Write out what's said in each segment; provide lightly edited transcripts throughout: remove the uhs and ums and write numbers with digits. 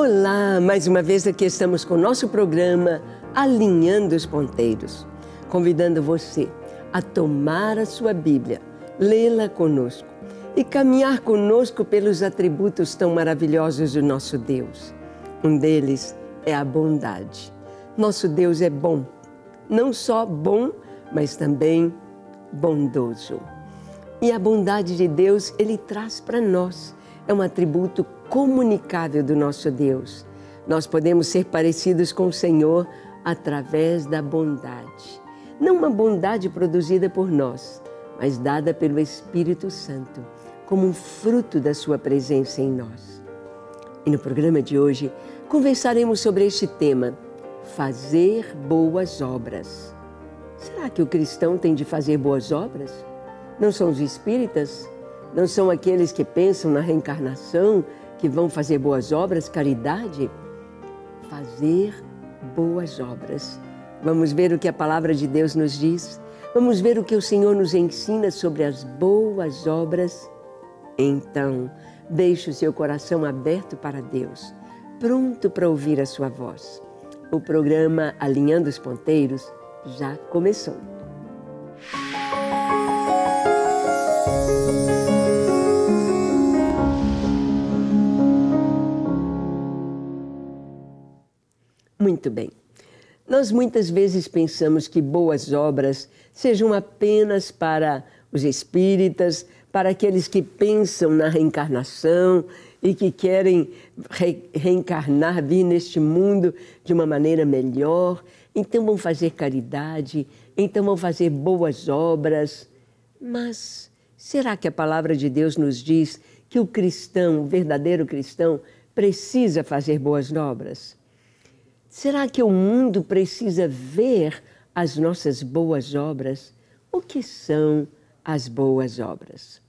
Olá, mais uma vez aqui estamos com o nosso programa Alinhando os Ponteiros, convidando você a tomar a sua Bíblia, lê-la conosco e caminhar conosco pelos atributos tão maravilhosos do nosso Deus. Um deles é a bondade. Nosso Deus é bom, não só bom, mas também bondoso. E a bondade de Deus, Ele traz para nós. É um atributo comunicável do nosso Deus. Nós podemos ser parecidos com o Senhor através da bondade. Não uma bondade produzida por nós, mas dada pelo Espírito Santo, como um fruto da sua presença em nós. E no programa de hoje, conversaremos sobre este tema, fazer boas obras. Será que o cristão tem de fazer boas obras? Não são os espíritas? Não são aqueles que pensam na reencarnação, que vão fazer boas obras, caridade? Fazer boas obras. Vamos ver o que a palavra de Deus nos diz? Vamos ver o que o Senhor nos ensina sobre as boas obras? Então, deixe o seu coração aberto para Deus, pronto para ouvir a sua voz. O programa Alinhando os Ponteiros já começou. Muito bem. Nós muitas vezes pensamos que boas obras sejam apenas para os espíritas, para aqueles que pensam na reencarnação e que querem reencarnar, vir neste mundo de uma maneira melhor. Então vão fazer caridade, então vão fazer boas obras. Mas será que a palavra de Deus nos diz que o cristão, o verdadeiro cristão, precisa fazer boas obras? Será que o mundo precisa ver as nossas boas obras? O que são as boas obras?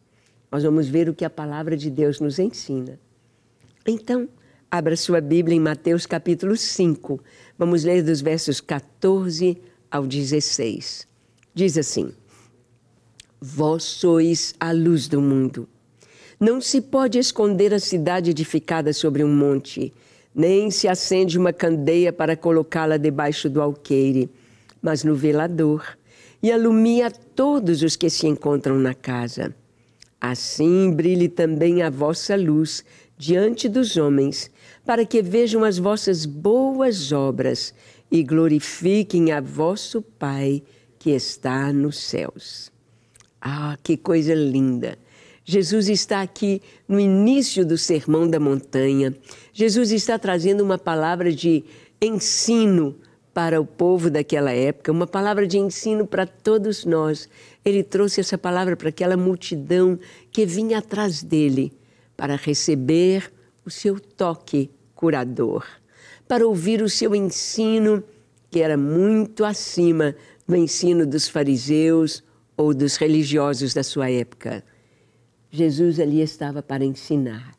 Nós vamos ver o que a palavra de Deus nos ensina. Então, abra sua Bíblia em Mateus capítulo 5. Vamos ler dos versos 14 ao 16. Diz assim: Vós sois a luz do mundo. Não se pode esconder a cidade edificada sobre um monte, nem se acende uma candeia para colocá-la debaixo do alqueire, mas no velador, e alumia a todos os que se encontram na casa. Assim brilhe também a vossa luz diante dos homens, para que vejam as vossas boas obras e glorifiquem a vosso Pai que está nos céus. Ah, que coisa linda! Jesus está aqui no início do Sermão da Montanha. Jesus está trazendo uma palavra de ensino para o povo daquela época, uma palavra de ensino para todos nós. Ele trouxe essa palavra para aquela multidão que vinha atrás dele para receber o seu toque curador, para ouvir o seu ensino, que era muito acima do ensino dos fariseus ou dos religiosos da sua época. Jesus ali estava para ensinar.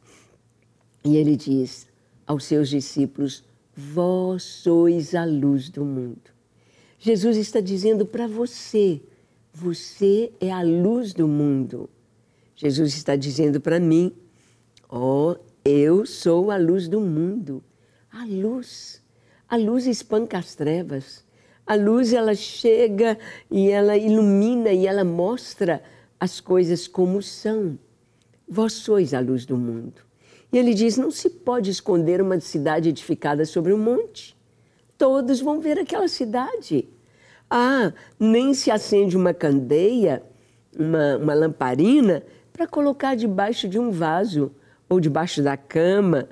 E ele diz aos seus discípulos, vós sois a luz do mundo. Jesus está dizendo para você, você é a luz do mundo. Jesus está dizendo para mim, eu sou a luz do mundo. A luz espanca as trevas. A luz, ela chega e ela ilumina e ela mostra as coisas como são. Vós sois a luz do mundo. E ele diz, não se pode esconder uma cidade edificada sobre um monte. Todos vão ver aquela cidade. Nem se acende uma candeia, uma lamparina, para colocar debaixo de um vaso ou debaixo da cama.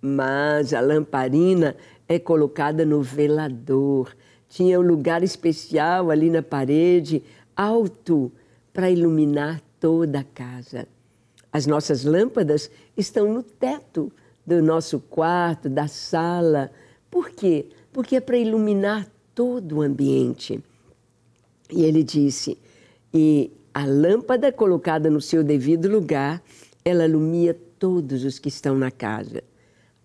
Mas a lamparina é colocada no velador. Tinha um lugar especial ali na parede, alto, para iluminar toda a casa. As nossas lâmpadas estão no teto do nosso quarto, da sala. Por quê? Porque é para iluminar todo o ambiente. E ele disse, e a lâmpada colocada no seu devido lugar, ela ilumina todos os que estão na casa.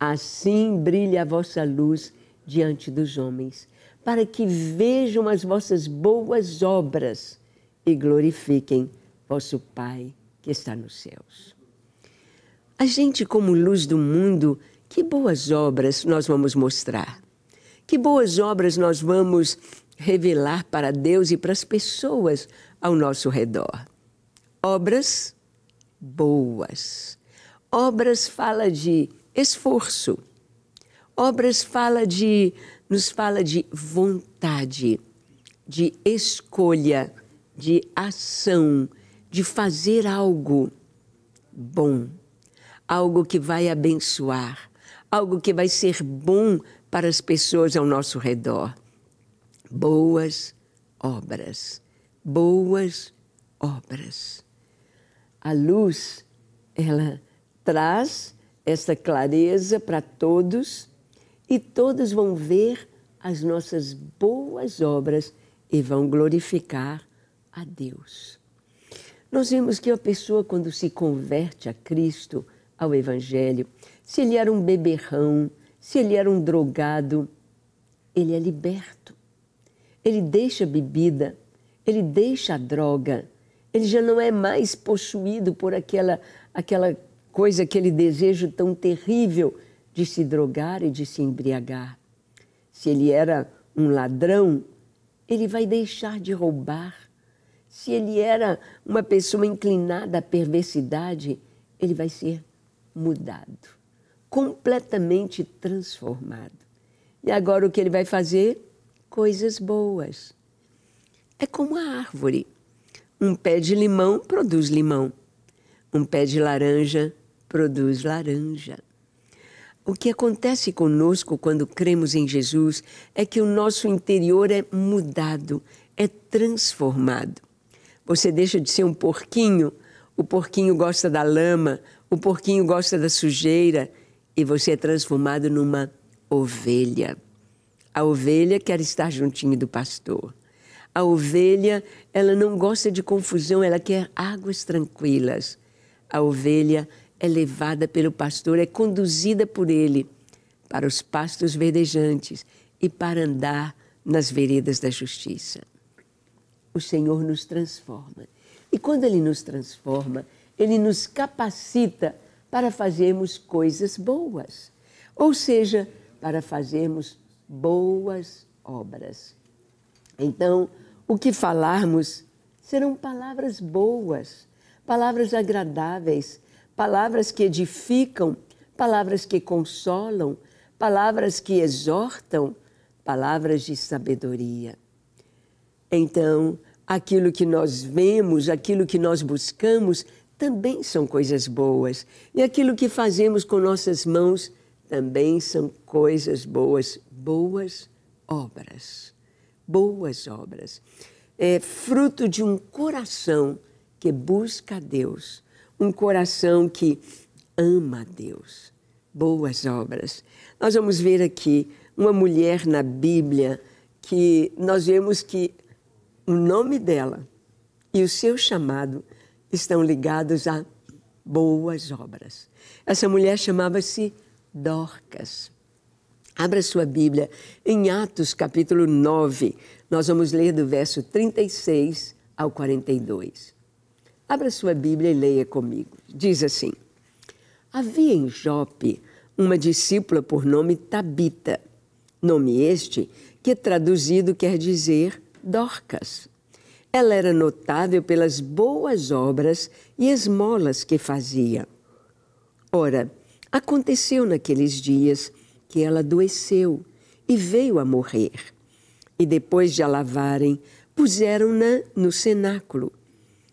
Assim brilha a vossa luz diante dos homens, para que vejam as vossas boas obras e glorifiquem vosso Pai que está nos céus. A gente, como luz do mundo, que boas obras nós vamos mostrar? Que boas obras nós vamos revelar para Deus e para as pessoas ao nosso redor? Obras boas. Obras fala de esforço. Obras nos fala de vontade, de escolha, de ação, de fazer algo bom, algo que vai abençoar, algo que vai ser bom para as pessoas ao nosso redor. Boas obras, boas obras. A luz, ela traz essa clareza para todos e todos vão ver as nossas boas obras e vão glorificar a Deus. Nós vemos que a pessoa, quando se converte a Cristo, ao Evangelho, se ele era um beberrão, se ele era um drogado, ele é liberto. Ele deixa a bebida, ele deixa a droga, ele já não é mais possuído por aquela coisa, aquele desejo tão terrível de se drogar e de se embriagar. Se ele era um ladrão, ele vai deixar de roubar. Se ele era uma pessoa inclinada à perversidade, ele vai ser mudado, completamente transformado. E agora o que ele vai fazer? Coisas boas. É como a árvore. Um pé de limão produz limão. Um pé de laranja produz laranja. O que acontece conosco quando cremos em Jesus é que o nosso interior é mudado, é transformado. Você deixa de ser um porquinho, o porquinho gosta da lama, o porquinho gosta da sujeira, e você é transformado numa ovelha. A ovelha quer estar juntinho do pastor. A ovelha, ela não gosta de confusão, ela quer águas tranquilas. A ovelha é levada pelo pastor, é conduzida por ele para os pastos verdejantes e para andar nas veredas da justiça. O Senhor nos transforma. E quando Ele nos transforma, Ele nos capacita para fazermos coisas boas. Ou seja, para fazermos boas obras. Então, o que falarmos serão palavras boas, palavras agradáveis, palavras que edificam, palavras que consolam, palavras que exortam, palavras de sabedoria. Então, aquilo que nós vemos, aquilo que nós buscamos, também são coisas boas. E aquilo que fazemos com nossas mãos também são coisas boas, boas obras. Boas obras. É fruto de um coração que busca a Deus, um coração que ama a Deus. Boas obras. Nós vamos ver aqui uma mulher na Bíblia que nós vemos que o nome dela e o seu chamado estão ligados a boas obras. Essa mulher chamava-se Dorcas. Abra sua Bíblia em Atos capítulo 9. Nós vamos ler do verso 36 ao 42. Abra sua Bíblia e leia comigo. Diz assim: havia em Jope uma discípula por nome Tabita, nome este que traduzido quer dizer Dorcas. Ela era notável pelas boas obras e esmolas que fazia. Ora, aconteceu naqueles dias que ela adoeceu e veio a morrer. E depois de a lavarem, puseram-na no cenáculo.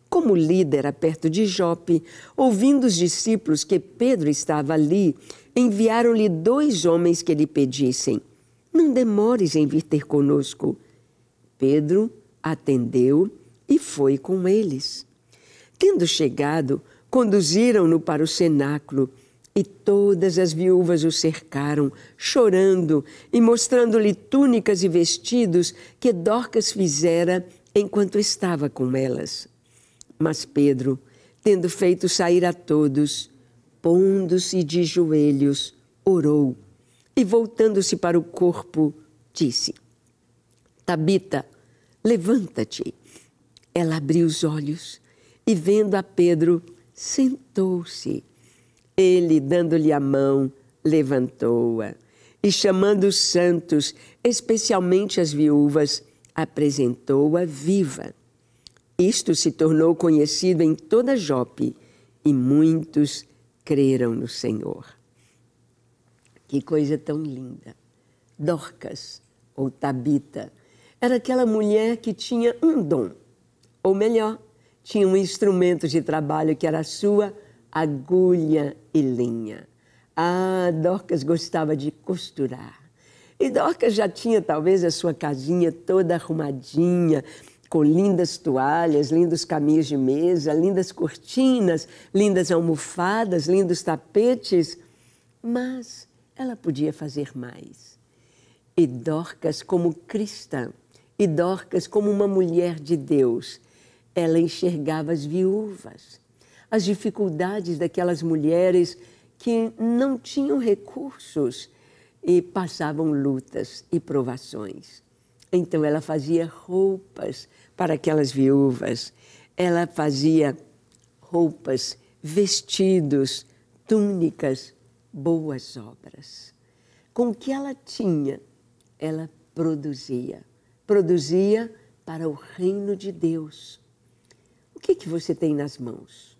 Como Lida era perto de Jope, ouvindo os discípulos que Pedro estava ali, enviaram-lhe 2 homens que lhe pedissem: não demores em vir ter conosco. Pedro atendeu e foi com eles. Tendo chegado, conduziram-no para o cenáculo, e todas as viúvas o cercaram, chorando e mostrando-lhe túnicas e vestidos que Dorcas fizera enquanto estava com elas. Mas Pedro, tendo feito sair a todos, pondo-se de joelhos, orou e, voltando-se para o corpo, disse: Tabita, levanta-te. Ela abriu os olhos e, vendo a Pedro, sentou-se. Ele, dando-lhe a mão, levantou-a e, chamando os santos, especialmente as viúvas, apresentou-a viva. Isto se tornou conhecido em toda Jope e muitos creram no Senhor. Que coisa tão linda! Dorcas, ou Tabita, era aquela mulher que tinha um dom, ou melhor, tinha um instrumento de trabalho que era a sua agulha e linha. Ah, Dorcas gostava de costurar. E Dorcas já tinha talvez a sua casinha toda arrumadinha, com lindas toalhas, lindos caminhos de mesa, lindas cortinas, lindas almofadas, lindos tapetes. Mas ela podia fazer mais. E Dorcas, como cristã, e Dorcas, como uma mulher de Deus, ela enxergava as viúvas, as dificuldades daquelas mulheres que não tinham recursos e passavam lutas e provações. Então ela fazia roupas para aquelas viúvas, ela fazia roupas, vestidos, túnicas, boas obras. Com o que ela tinha, ela produzia para o reino de Deus. O que você tem nas mãos?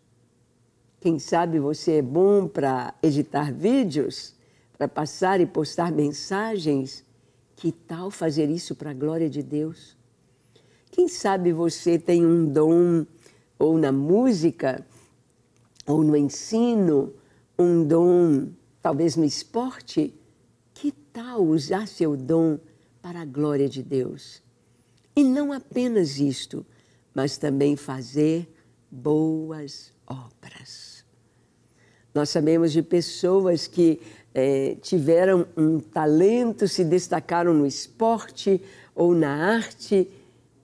Quem sabe você é bom para editar vídeos, para passar e postar mensagens? Que tal fazer isso para a glória de Deus? Quem sabe você tem um dom, ou na música, ou no ensino, um dom, talvez no esporte? Que tal usar seu dom para a glória de Deus? E não apenas isto, mas também fazer boas obras. Nós sabemos de pessoas que tiveram um talento, se destacaram no esporte ou na arte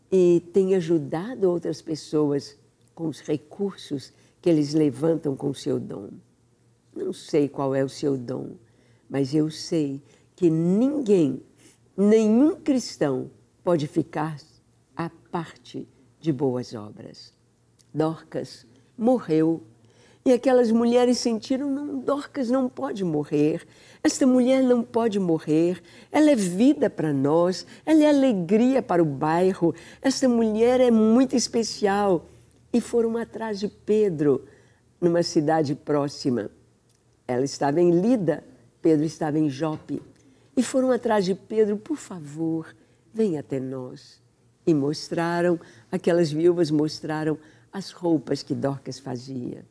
e têm ajudado outras pessoas com os recursos que eles levantam com o seu dom. Não sei qual é o seu dom, mas eu sei que ninguém, nenhum cristão pode ficar à parte de boas obras. Dorcas morreu. E aquelas mulheres sentiram, não, Dorcas não pode morrer, esta mulher não pode morrer, ela é vida para nós, ela é alegria para o bairro, esta mulher é muito especial. E foram atrás de Pedro, numa cidade próxima. Ela estava em Lida, Pedro estava em Jope. E foram atrás de Pedro, por favor, vem até nós. E mostraram, aquelas viúvas mostraram as roupas que Dorcas fazia.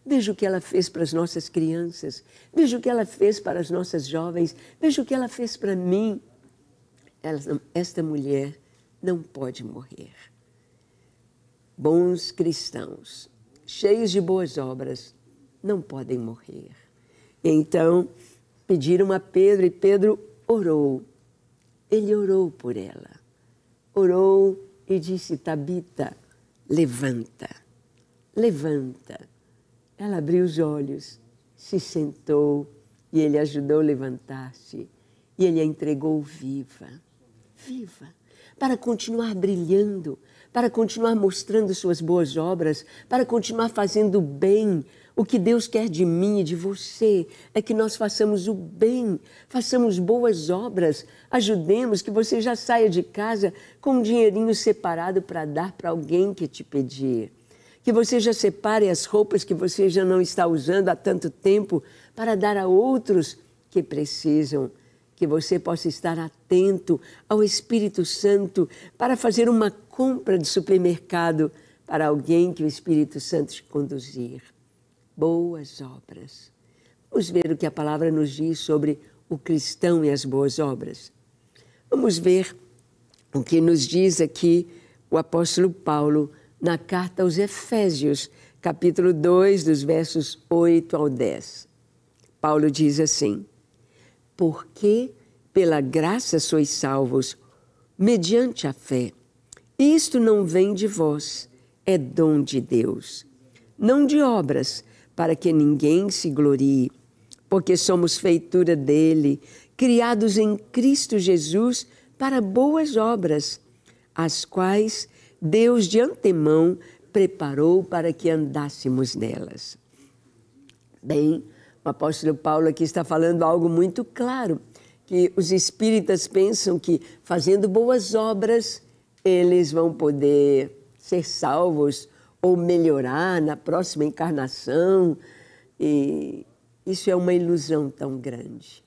Veja o que ela fez para as nossas crianças, veja o que ela fez para as nossas jovens, veja o que ela fez para mim. Esta mulher não pode morrer. Bons cristãos, cheios de boas obras, não podem morrer. Então, pediram a Pedro e Pedro orou. Ele orou por ela. Orou e disse, Tabita, levanta, levanta. Ela abriu os olhos, se sentou e ele ajudou a levantar-se. E ele a entregou viva, viva, para continuar brilhando, para continuar mostrando suas boas obras, para continuar fazendo bem. O que Deus quer de mim e de você é que nós façamos o bem, façamos boas obras, ajudemos, que você já saia de casa com um dinheirinho separado para dar para alguém que te pedir. Que você já separe as roupas que você já não está usando há tanto tempo para dar a outros que precisam. Que você possa estar atento ao Espírito Santo para fazer uma compra de supermercado para alguém que o Espírito Santo te conduzir. Boas obras. Vamos ver o que a palavra nos diz sobre o cristão e as boas obras. Vamos ver o que nos diz aqui o apóstolo Paulo na carta aos Efésios, capítulo 2, dos versos 8 ao 10. Paulo diz assim, porque pela graça sois salvos, mediante a fé. Isto não vem de vós, é dom de Deus. Não de obras, para que ninguém se glorie, porque somos feitura dele, criados em Cristo Jesus para boas obras, as quais Deus de antemão preparou para que andássemos nelas. Bem, o O apóstolo Paulo aqui está falando algo muito claro, que os espíritas pensam que fazendo boas obras eles vão poder ser salvos ou melhorar na próxima encarnação. E isso é uma ilusão tão grande.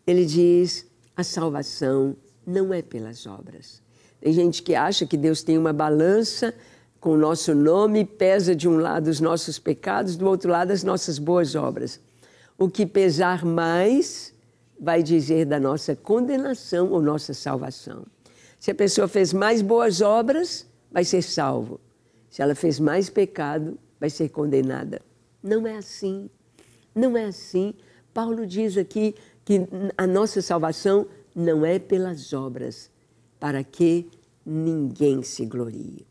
Ele diz, a salvação não é pelas obras. Tem gente que acha que Deus tem uma balança com o nosso nome, pesa de um lado os nossos pecados, do outro lado as nossas boas obras. O que pesar mais vai dizer da nossa condenação ou nossa salvação. Se a pessoa fez mais boas obras, vai ser salvo. Se ela fez mais pecado, vai ser condenada. Não é assim. Não é assim. Paulo diz aqui que a nossa salvação não é pelas obras, para que ninguém se glorie.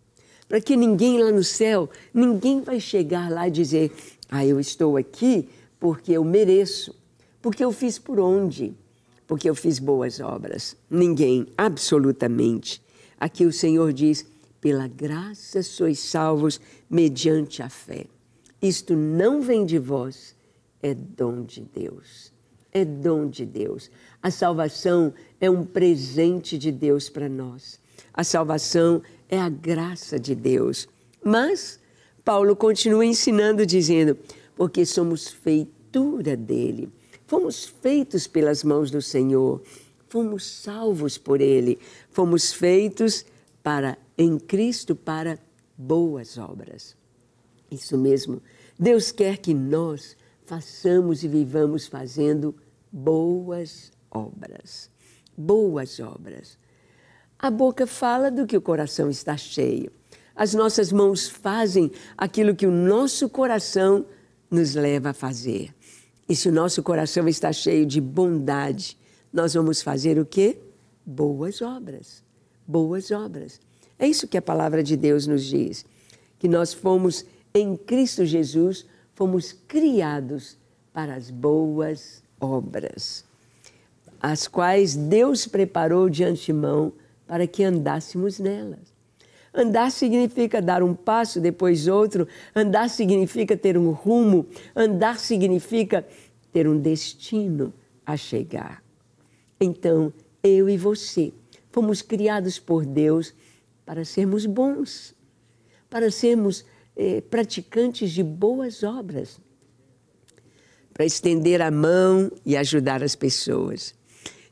Para que ninguém lá no céu, ninguém vai chegar lá e dizer, eu estou aqui porque eu mereço, porque eu fiz por onde, porque eu fiz boas obras. Ninguém, absolutamente. Aqui o Senhor diz, pela graça sois salvos mediante a fé. Isto não vem de vós, é dom de Deus. É dom de Deus. A salvação é um presente de Deus para nós. A salvação é a graça de Deus. Mas Paulo continua ensinando, dizendo, porque somos feitura dele. Fomos feitos pelas mãos do Senhor. Fomos salvos por ele. Fomos feitos em Cristo para boas obras. Isso mesmo. Deus quer que nós façamos e vivamos fazendo boas obras. Boas obras. A boca fala do que o coração está cheio. As nossas mãos fazem aquilo que o nosso coração nos leva a fazer. E se o nosso coração está cheio de bondade, nós vamos fazer o quê? Boas obras. Boas obras. É isso que a palavra de Deus nos diz. Que nós fomos, em Cristo Jesus, fomos criados para as boas obras, as quais Deus preparou de antemão para que andássemos nelas. Andar significa dar um passo, depois outro. Andar significa ter um rumo. Andar significa ter um destino a chegar. Então, eu e você fomos criados por Deus para sermos bons, para sermos praticantes de boas obras, para estender a mão e ajudar as pessoas.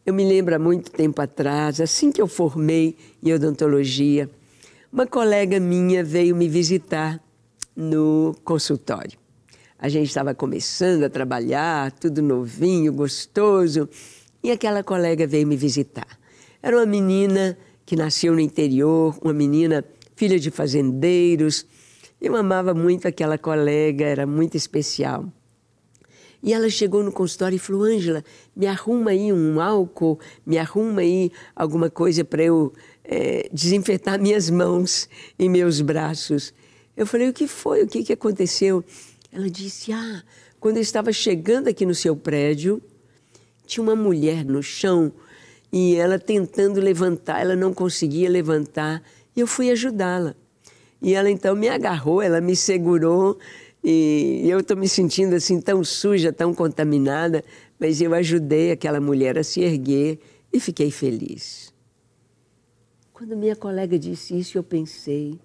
Eu me lembro há muito tempo atrás, assim que eu formei em odontologia, uma colega minha veio me visitar no consultório. A gente estava começando a trabalhar, tudo novinho, gostoso, e aquela colega veio me visitar. Era uma menina que nasceu no interior, uma menina filha de fazendeiros. Eu amava muito aquela colega, era muito especial. E ela chegou no consultório e falou, Ângela, me arruma aí um álcool, me arruma aí alguma coisa para eu desinfetar minhas mãos e meus braços. Eu falei, o que foi? O que aconteceu? Ela disse, quando eu estava chegando aqui no seu prédio, tinha uma mulher no chão e ela tentando levantar, ela não conseguia levantar e eu fui ajudá-la. E ela então me agarrou, ela me segurou. E eu estou me sentindo assim tão suja, tão contaminada, mas eu ajudei aquela mulher a se erguer e fiquei feliz. Quando minha colega disse isso, eu pensei,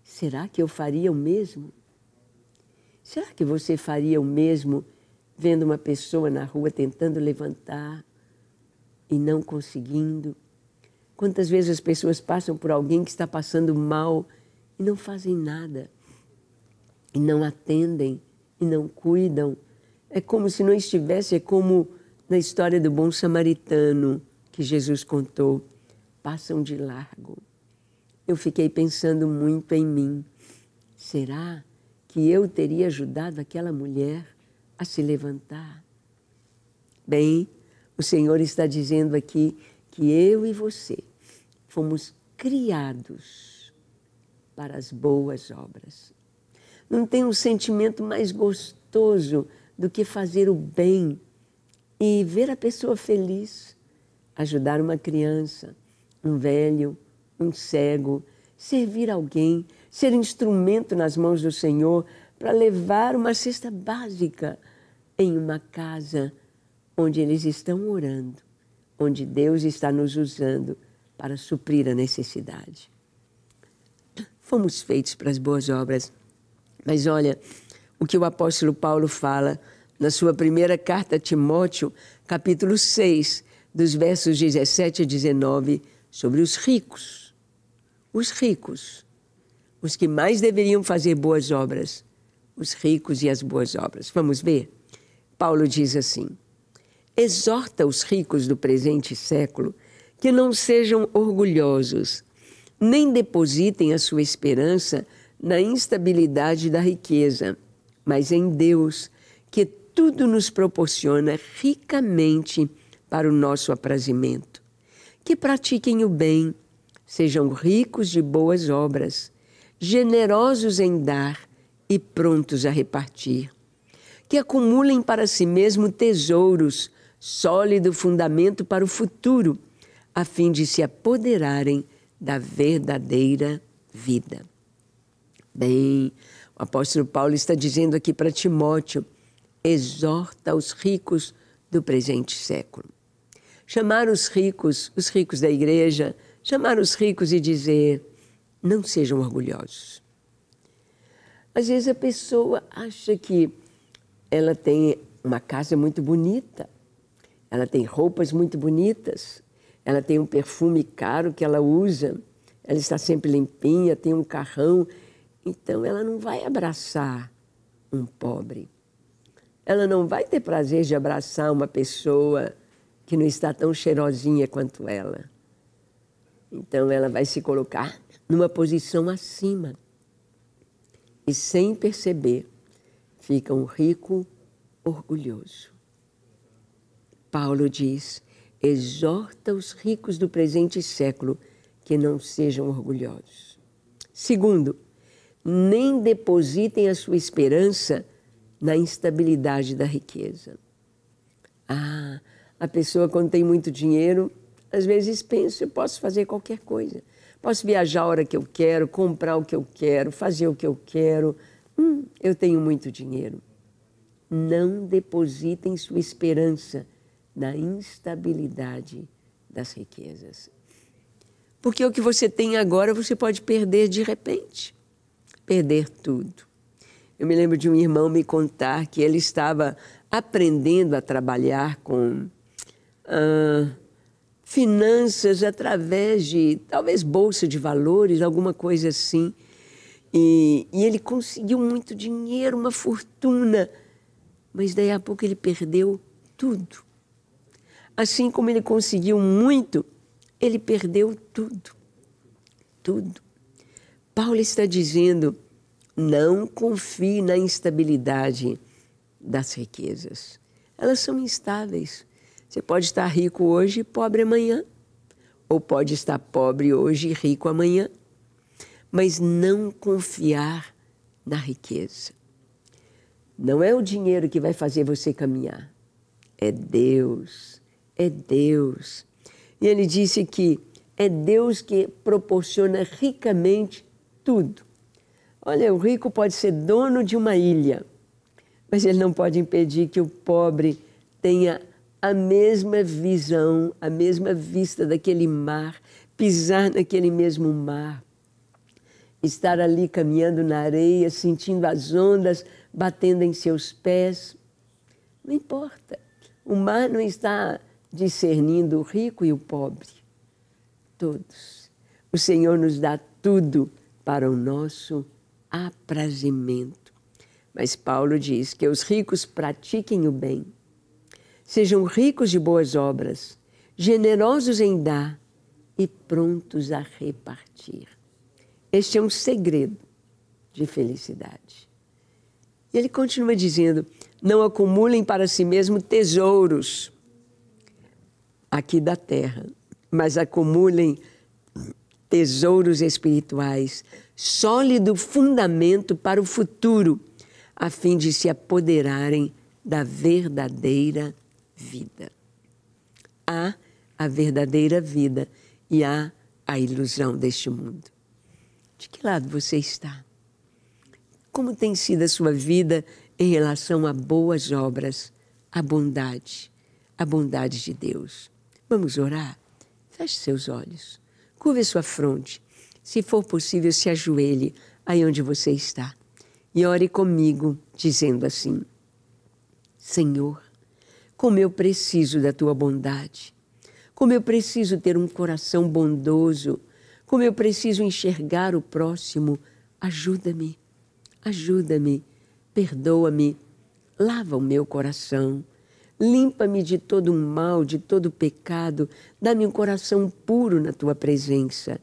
será que eu faria o mesmo? Será que você faria o mesmo vendo uma pessoa na rua tentando levantar e não conseguindo? Quantas vezes as pessoas passam por alguém que está passando mal e não fazem nada? E não atendem, e não cuidam. É como se não estivesse, é como na história do bom samaritano que Jesus contou, passam de largo. Eu fiquei pensando muito em mim. Será que eu teria ajudado aquela mulher a se levantar? Bem, o Senhor está dizendo aqui que eu e você fomos criados para as boas obras. Não tem um sentimento mais gostoso do que fazer o bem e ver a pessoa feliz, ajudar uma criança, um velho, um cego, servir alguém, ser instrumento nas mãos do Senhor para levar uma cesta básica em uma casa onde eles estão orando, onde Deus está nos usando para suprir a necessidade. Fomos feitos para as boas obras. Mas olha o que o apóstolo Paulo fala na sua primeira carta a Timóteo, capítulo 6, dos versos 17 a 19, sobre os ricos. Os ricos, os que mais deveriam fazer boas obras, os ricos e as boas obras. Vamos ver? Paulo diz assim: exorta os ricos do presente século que não sejam orgulhosos, nem depositem a sua esperança na instabilidade da riqueza, mas em Deus, que tudo nos proporciona ricamente para o nosso aprazimento. Que pratiquem o bem, sejam ricos de boas obras, generosos em dar e prontos a repartir. Que acumulem para si mesmo tesouros, sólido fundamento para o futuro, a fim de se apoderarem da verdadeira vida. Bem, o apóstolo Paulo está dizendo aqui para Timóteo: exorta os ricos do presente século. Chamar os ricos da igreja, chamar os ricos e dizer: não sejam orgulhosos. Às vezes a pessoa acha que ela tem uma casa muito bonita, ela tem roupas muito bonitas, ela tem um perfume caro que ela usa, ela está sempre limpinha, tem um carrão, então ela não vai abraçar um pobre. Ela não vai ter prazer de abraçar uma pessoa que não está tão cheirosinha quanto ela. Então ela vai se colocar numa posição acima. E sem perceber, fica um rico orgulhoso. Paulo diz: exorta os ricos do presente século que não sejam orgulhosos. Segundo, nem depositem a sua esperança na instabilidade da riqueza. A pessoa, quando tem muito dinheiro, às vezes pensa: eu posso fazer qualquer coisa. Posso viajar a hora que eu quero, comprar o que eu quero, fazer o que eu quero. Eu tenho muito dinheiro. Não depositem sua esperança na instabilidade das riquezas. Porque o que você tem agora, você pode perder de repente. Perder tudo. Eu me lembro de um irmão me contar que ele estava aprendendo a trabalhar com finanças através de, talvez, bolsa de valores, alguma coisa assim. E ele conseguiu muito dinheiro, uma fortuna, mas daí a pouco ele perdeu tudo. Assim como ele conseguiu muito, ele perdeu tudo. Tudo. Paulo está dizendo: não confie na instabilidade das riquezas. Elas são instáveis. Você pode estar rico hoje e pobre amanhã, ou pode estar pobre hoje e rico amanhã, mas não confiar na riqueza. Não é o dinheiro que vai fazer você caminhar, é Deus, é Deus. E ele disse que é Deus que proporciona ricamente tudo. Olha, o rico pode ser dono de uma ilha, mas ele não pode impedir que o pobre tenha a mesma visão, a mesma vista daquele mar, pisar naquele mesmo mar, estar ali caminhando na areia, sentindo as ondas batendo em seus pés. Não importa. O mar não está discernindo o rico e o pobre. Todos. O Senhor nos dá tudo para o nosso aprazimento. Mas Paulo diz que os ricos pratiquem o bem, sejam ricos de boas obras, generosos em dar e prontos a repartir. Este é um segredo de felicidade. E ele continua dizendo: não acumulem para si mesmo tesouros aqui da terra, mas acumulem tesouros espirituais, sólido fundamento para o futuro, a fim de se apoderarem da verdadeira vida. Há a verdadeira vida e há a ilusão deste mundo. De que lado você está? Como tem sido a sua vida em relação a boas obras, a bondade de Deus. Vamos orar? Feche seus olhos, curve sua fronte. Se for possível, se ajoelhe aí onde você está e ore comigo, dizendo assim: Senhor, como eu preciso da Tua bondade, como eu preciso ter um coração bondoso, como eu preciso enxergar o próximo. Ajuda-me, ajuda-me, perdoa-me, lava o meu coração, limpa-me de todo o mal, de todo o pecado, dá-me um coração puro na Tua presença.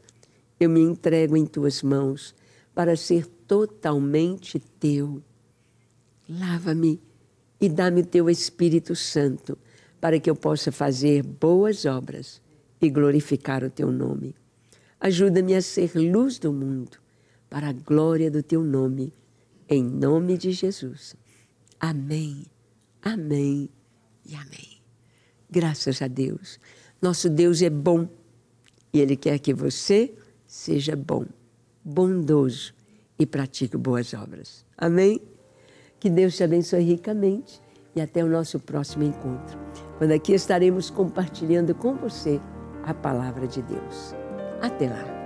Eu me entrego em Tuas mãos para ser totalmente Teu. Lava-me e dá-me o Teu Espírito Santo para que eu possa fazer boas obras e glorificar o Teu nome. Ajuda-me a ser luz do mundo para a glória do Teu nome, em nome de Jesus. Amém, amém e amém. Graças a Deus. Nosso Deus é bom e Ele quer que você seja bom, bondoso e pratique boas obras. Amém? Que Deus te abençoe ricamente e até o nosso próximo encontro, quando aqui estaremos compartilhando com você a palavra de Deus. Até lá!